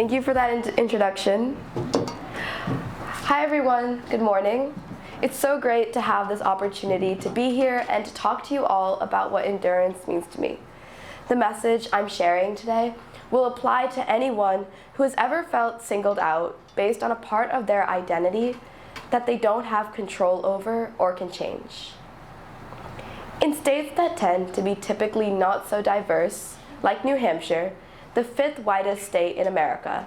Thank you for that introduction. Hi everyone, good morning. It's so great to have this opportunity to be here and to talk to you all about what endurance means to me. The message I'm sharing today will apply to anyone who has ever felt singled out based on a part of their identity that they don't have control over or can change. In states that tend to be typically not so diverse, like New Hampshire, the fifth whitest state in America,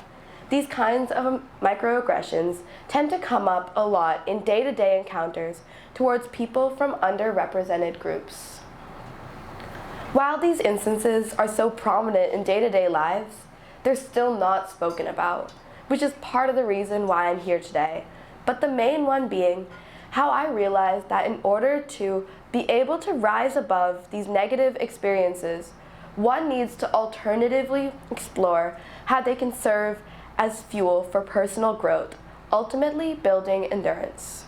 these kinds of microaggressions tend to come up a lot in day-to-day encounters towards people from underrepresented groups. While these instances are so prominent in day-to-day lives, they're still not spoken about, which is part of the reason why I'm here today, but the main one being how I realized that in order to be able to rise above these negative experiences, one needs to alternatively explore how they can serve as fuel for personal growth, ultimately building endurance.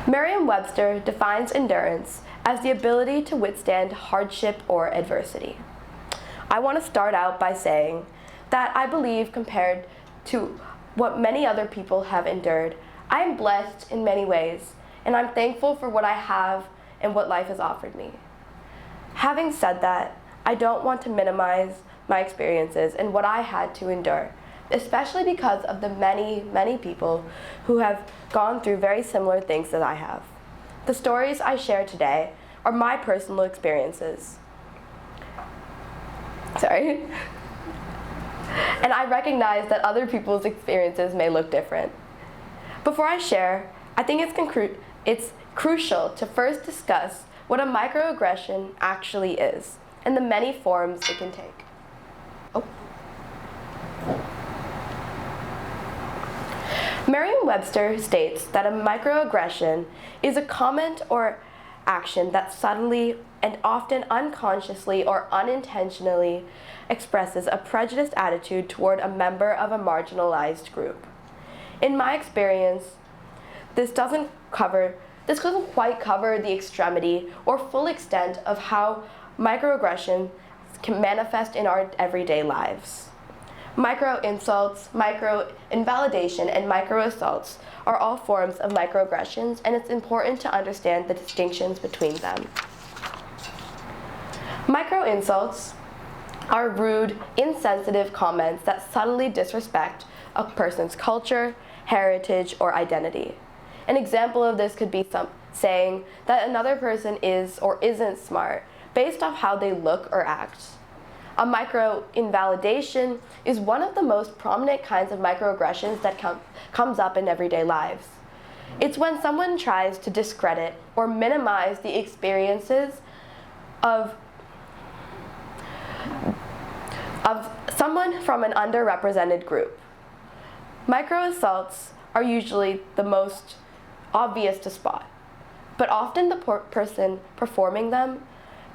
Merriam-Webster defines endurance as the ability to withstand hardship or adversity. I want to start out by saying that I believe compared to what many other people have endured, I am blessed in many ways, and I'm thankful for what I have and what life has offered me. Having said that, I don't want to minimize my experiences and what I had to endure, especially because of the many, many people who have gone through very similar things that I have. The stories I share today are my personal experiences. Sorry. And I recognize that other people's experiences may look different. Before I share, I think it's crucial to first discuss what a microaggression actually is and the many forms it can take. Merriam-Webster states that a microaggression is a comment or action that subtly and often unconsciously or unintentionally expresses a prejudiced attitude toward a member of a marginalized group. In my experience, this doesn't quite cover the extremity or full extent of how microaggression can manifest in our everyday lives. Micro-insults, micro-invalidation, and micro-assaults are all forms of microaggressions, and it's important to understand the distinctions between them. Micro-insults are rude, insensitive comments that subtly disrespect a person's culture, heritage, or identity. An example of this could be saying that another person is or isn't smart based off how they look or act. A micro-invalidation is one of the most prominent kinds of microaggressions that comes up in everyday lives. It's when someone tries to discredit or minimize the experiences of someone from an underrepresented group. Micro-assaults are usually the most obvious to spot, but often the person performing them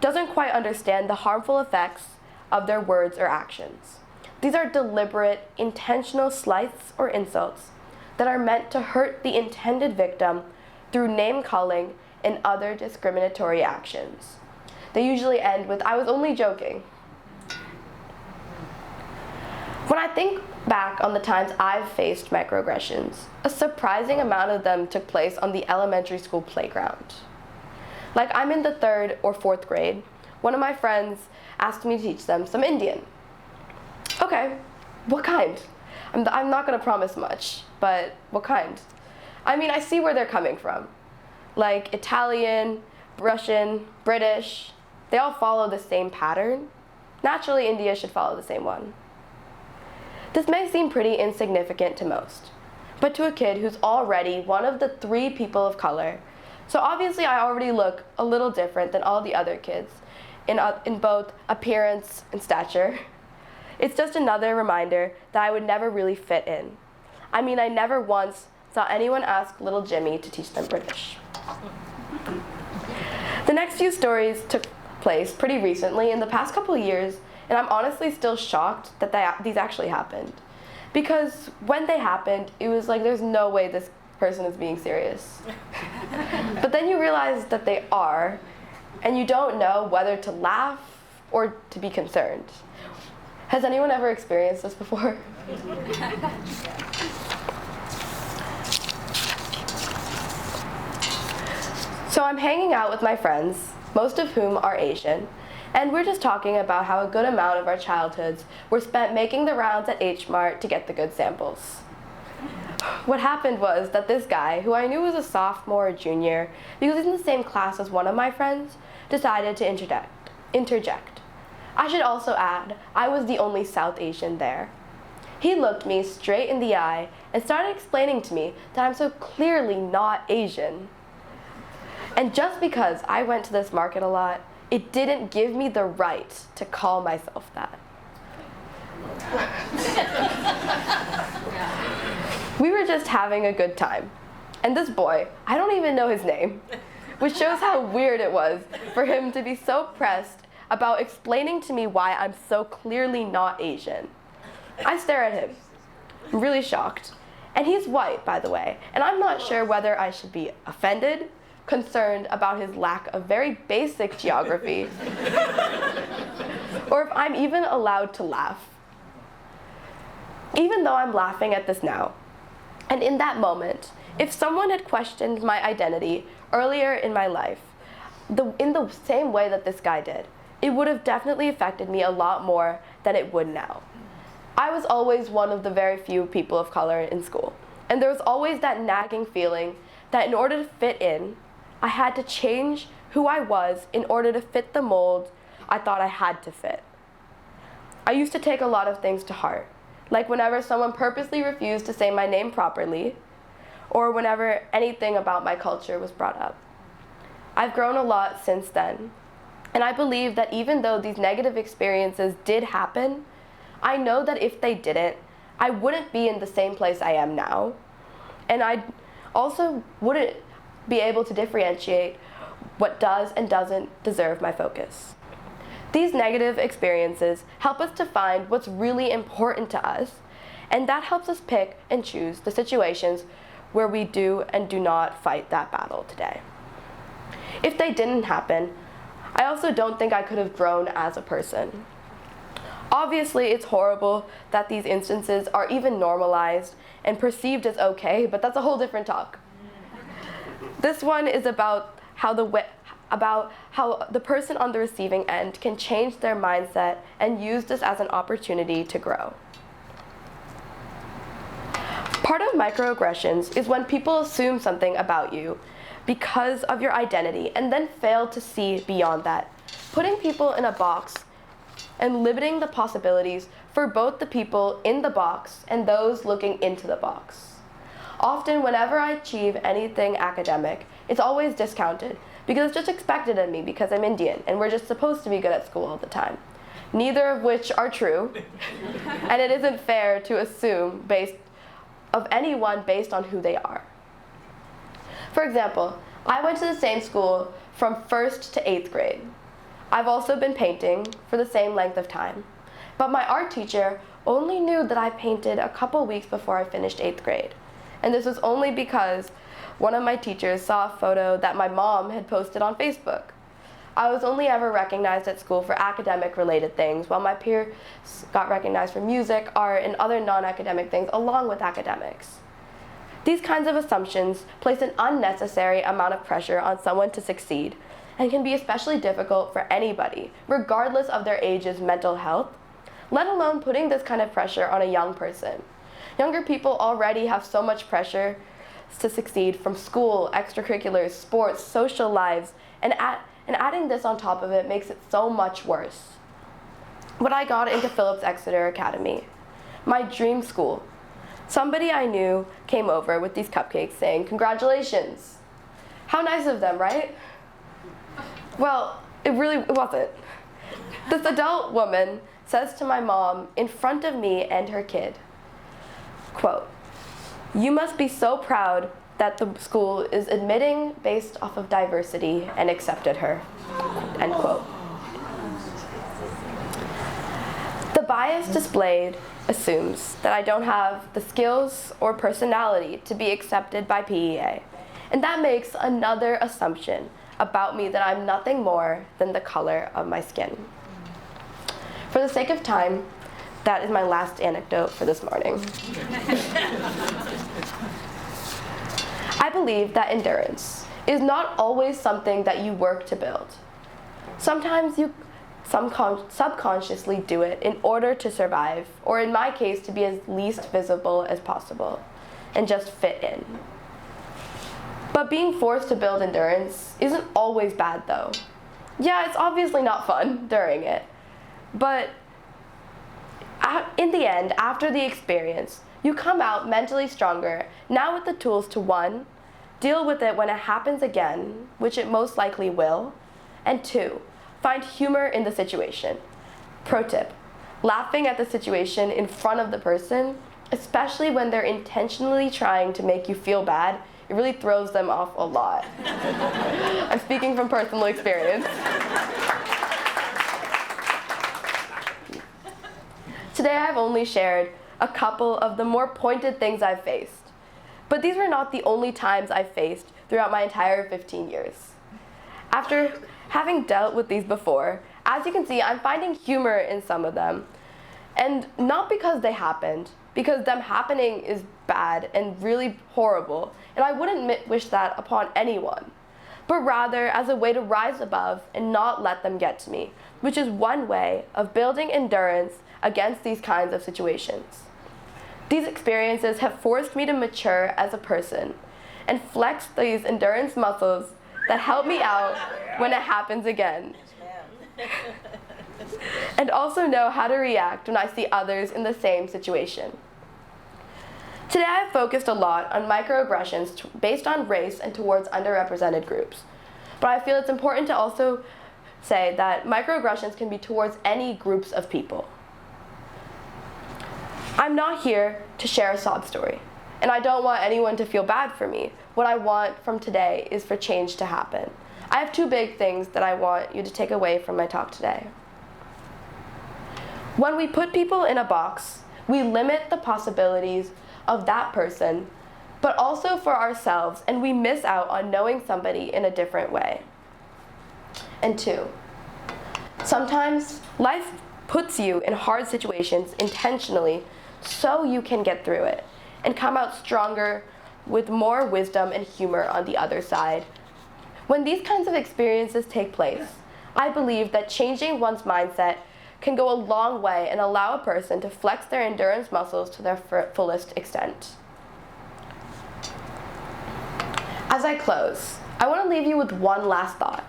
doesn't quite understand the harmful effects of their words or actions. These are deliberate, intentional slights or insults that are meant to hurt the intended victim through name-calling and other discriminatory actions. They usually end with, "I was only joking." When I think back on the times I've faced microaggressions, a surprising amount of them took place on the elementary school playground. Like, I'm in the 3rd or 4th grade. One of my friends asked me to teach them some Indian. Okay, what kind? I'm not gonna promise much, but what kind? I mean, I see where they're coming from. Like Italian, Russian, British, they all follow the same pattern. Naturally, India should follow the same one. This may seem pretty insignificant to most, but to a kid who's already one of the 3 people of color, so obviously I already look a little different than all the other kids in both appearance and stature. It's just another reminder that I would never really fit in. I mean, I never once saw anyone ask little Jimmy to teach them British. The next few stories took place pretty recently in the past couple of years, and I'm honestly still shocked that these actually happened. Because when they happened, it was like, there's no way this person is being serious. But then you realize that they are, and you don't know whether to laugh or to be concerned. Has anyone ever experienced this before? So I'm hanging out with my friends, most of whom are Asian, and we're just talking about how a good amount of our childhoods were spent making the rounds at H Mart to get the good samples. What happened was that this guy, who I knew was a sophomore or junior, because he's in the same class as one of my friends, decided to interject. I should also add, I was the only South Asian there. He looked me straight in the eye and started explaining to me that I'm so clearly not Asian. And just because I went to this market a lot, it didn't give me the right to call myself that. We were just having a good time. And this boy, I don't even know his name, which shows how weird it was for him to be so pressed about explaining to me why I'm so clearly not Asian. I stare at him, I'm really shocked. And he's white, by the way, and I'm not sure whether I should be offended, concerned about his lack of very basic geography, or if I'm even allowed to laugh. Even though I'm laughing at this now, and in that moment, if someone had questioned my identity earlier in my life, in the same way that this guy did, it would have definitely affected me a lot more than it would now. I was always one of the very few people of color in school, and there was always that nagging feeling that in order to fit in, I had to change who I was in order to fit the mold I thought I had to fit. I used to take a lot of things to heart, like whenever someone purposely refused to say my name properly, or whenever anything about my culture was brought up. I've grown a lot since then, and I believe that even though these negative experiences did happen, I know that if they didn't, I wouldn't be in the same place I am now, and I also wouldn't be able to differentiate what does and doesn't deserve my focus. These negative experiences help us to find what's really important to us, and that helps us pick and choose the situations where we do and do not fight that battle today. If they didn't happen, I also don't think I could have grown as a person. Obviously, it's horrible that these instances are even normalized and perceived as okay, but that's a whole different talk. This one is about how the person on the receiving end can change their mindset and use this as an opportunity to grow. Part of microaggressions is when people assume something about you because of your identity and then fail to see beyond that, putting people in a box and limiting the possibilities for both the people in the box and those looking into the box. Often, whenever I achieve anything academic, it's always discounted because it's just expected of me because I'm Indian and we're just supposed to be good at school all the time. Neither of which are true, and it isn't fair to assume of anyone based on who they are. For example, I went to the same school from 1st to 8th grade. I've also been painting for the same length of time, but my art teacher only knew that I painted a couple weeks before I finished 8th grade. And this was only because one of my teachers saw a photo that my mom had posted on Facebook. I was only ever recognized at school for academic-related things, while my peers got recognized for music, art, and other non-academic things along with academics. These kinds of assumptions place an unnecessary amount of pressure on someone to succeed, and can be especially difficult for anybody, regardless of their age's mental health, let alone putting this kind of pressure on a young person. Younger people already have so much pressure to succeed from school, extracurriculars, sports, social lives, and adding this on top of it makes it so much worse. When I got into Phillips Exeter Academy, my dream school, somebody I knew came over with these cupcakes saying, "Congratulations." How nice of them, right? Well, it wasn't. This adult woman says to my mom in front of me and her kid, quote, "You must be so proud that the school is admitting based off of diversity and accepted her," end quote. The bias displayed assumes that I don't have the skills or personality to be accepted by PEA, and that makes another assumption about me that I'm nothing more than the color of my skin. For the sake of time, that is my last anecdote for this morning. I believe that endurance is not always something that you work to build. Sometimes you subconsciously do it in order to survive, or in my case, to be as least visible as possible, and just fit in. But being forced to build endurance isn't always bad though. Yeah, it's obviously not fun during it, but in the end, after the experience, you come out mentally stronger, now with the tools to 1, deal with it when it happens again, which it most likely will, and 2, find humor in the situation. Pro tip, laughing at the situation in front of the person, especially when they're intentionally trying to make you feel bad, it really throws them off a lot. I'm speaking from personal experience. Today I've only shared a couple of the more pointed things I've faced. But these were not the only times I've faced throughout my entire 15 years. After having dealt with these before, as you can see, I'm finding humor in some of them. And not because they happened, because them happening is bad and really horrible, and I wouldn't wish that upon anyone, but rather as a way to rise above and not let them get to me, which is one way of building endurance against these kinds of situations. These experiences have forced me to mature as a person and flex these endurance muscles that help me out when it happens again. And also know how to react when I see others in the same situation. Today I have focused a lot on microaggressions based on race and towards underrepresented groups. But I feel it's important to also say that microaggressions can be towards any groups of people. I'm not here to share a sob story, and I don't want anyone to feel bad for me. What I want from today is for change to happen. I have 2 big things that I want you to take away from my talk today. When we put people in a box, we limit the possibilities of that person, but also for ourselves, and we miss out on knowing somebody in a different way. And 2, sometimes life puts you in hard situations intentionally so you can get through it and come out stronger with more wisdom and humor on the other side. When these kinds of experiences take place, I believe that changing one's mindset can go a long way and allow a person to flex their endurance muscles to their fullest extent. As I close, I want to leave you with one last thought.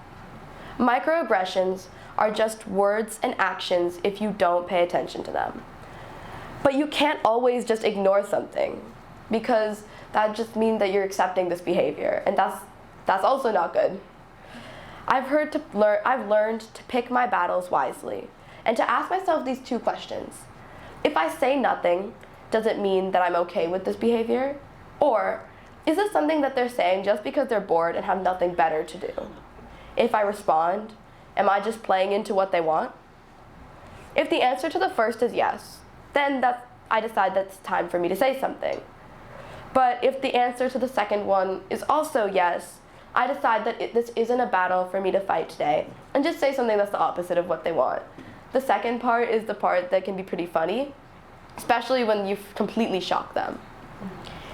Microaggressions are just words and actions if you don't pay attention to them. But you can't always just ignore something, because that just means that you're accepting this behavior, and that's also not good. I've learned to pick my battles wisely, and to ask myself these 2 questions. If I say nothing, does it mean that I'm okay with this behavior? Or is this something that they're saying just because they're bored and have nothing better to do? If I respond, am I just playing into what they want? If the answer to the first is yes, then I decide that's time for me to say something. But if the answer to the second one is also yes, I decide that this isn't a battle for me to fight today, and just say something that's the opposite of what they want. The second part is the part that can be pretty funny, especially when you've completely shocked them.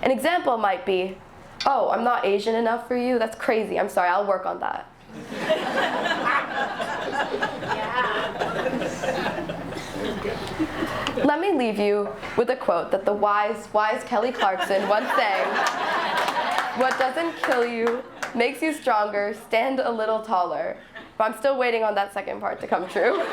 An example might be, "Oh, I'm not Asian enough for you? That's crazy. I'm sorry, I'll work on that." Let me leave you with a quote that the wise Kelly Clarkson once sang: "What doesn't kill you makes you stronger, stand a little taller." But I'm still waiting on that second part to come true.